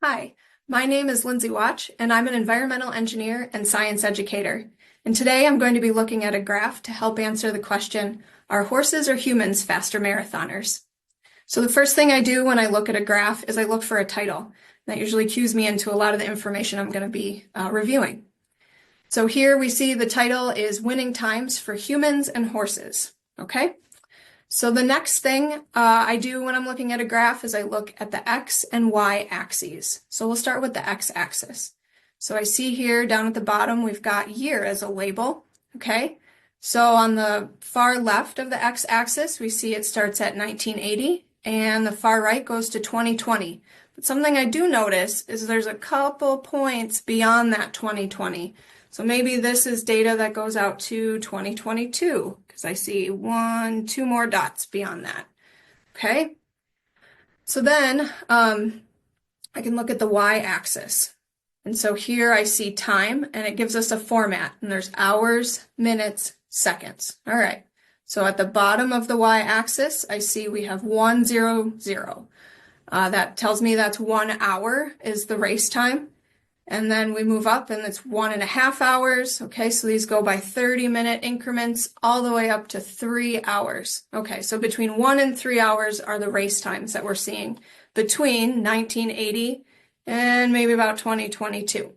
Hi, my name is Lindsay Watch, and I'm an environmental engineer and science educator. And today I'm going to be looking at a graph to help answer the question, are horses or humans faster marathoners? So the first thing I do when I look at a graph is I look for a title. That usually cues me into a lot of the information I'm going to be reviewing. So here we see the title is Winning Times for Humans and Horses. Okay? So the next thing I do when I'm looking at a graph is I look at the X and Y axes. So we'll start with the X axis. So I see here down at the bottom, we've got year as a label, okay? So on the far left of the X axis, we see it starts at 1980 and the far right goes to 2020. But something I do notice is there's a couple points beyond that 2020. So maybe this is data that goes out to 2022 because I see two more dots beyond that. Okay. So then I can look at the y-axis. And so here I see time and it gives us a format and there's hours, minutes, seconds. All right. So at the bottom of the y-axis, I see we have 100. That tells me that's 1 hour is the race time. And then we move up and it's 1.5 hours. Okay, so these go by 30-minute increments all the way up to 3 hours. Okay, so between 1 and 3 hours are the race times that we're seeing between 1980 and maybe about 2022.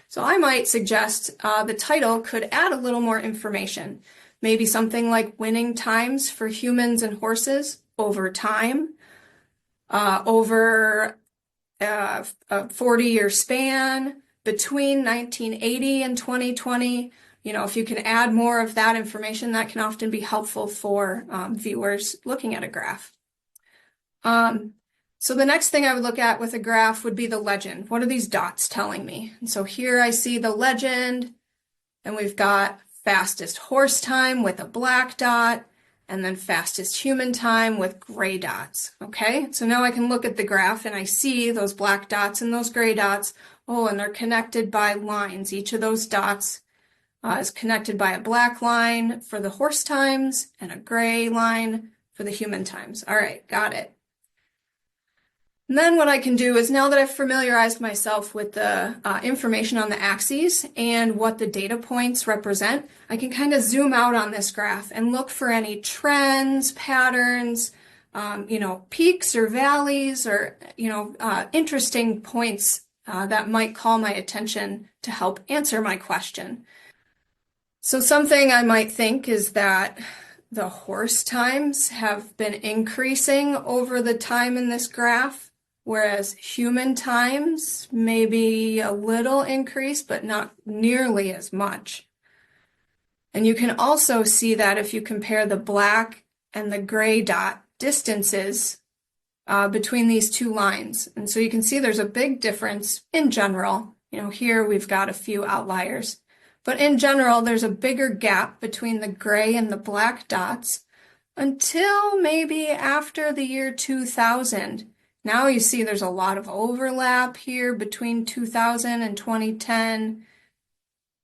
So I might suggest the title could add a little more information. Maybe something like winning times for humans and horses over time, over a 40-year span between 1980 and 2020. You know, if you can add more of that information, that can often be helpful for viewers looking at a graph. So the next thing I would look at with a graph would be the legend. What are these dots telling me? And so here I see the legend, and we've got fastest horse time with a black dot, and then fastest human time with gray dots. Okay, so now I can look at the graph and I see those black dots and those gray dots. Oh, and they're connected by lines. Each of those dots is connected by a black line for the horse times and a gray line for the human times. All right, got it. And then what I can do is, now that I've familiarized myself with the information on the axes and what the data points represent, I can kind of zoom out on this graph and look for any trends, patterns, peaks or valleys, or, interesting points that might call my attention to help answer my question. So something I might think is that the horse times have been increasing over the time in this graph, whereas human times may be a little increased, but not nearly as much. And you can also see that if you compare the black and the gray dot distances between these two lines. And so you can see there's a big difference in general. Here we've got a few outliers. But in general, there's a bigger gap between the gray and the black dots until maybe after the year 2000. Now you see there's a lot of overlap here between 2000 and 2010.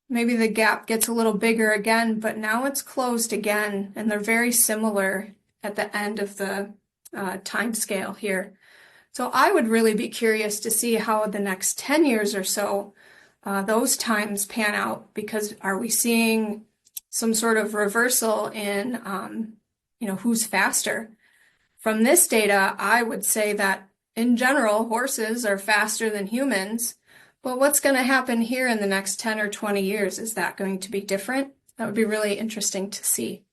Maybe the gap gets a little bigger again, but now it's closed again, and they're very similar at the end of the time scale here. So I would really be curious to see how the next 10 years or so those times pan out, because are we seeing some sort of reversal in who's faster? From this data, I would say that in general, horses are faster than humans, but what's going to happen here in the next 10 or 20 years? Is that going to be different? That would be really interesting to see.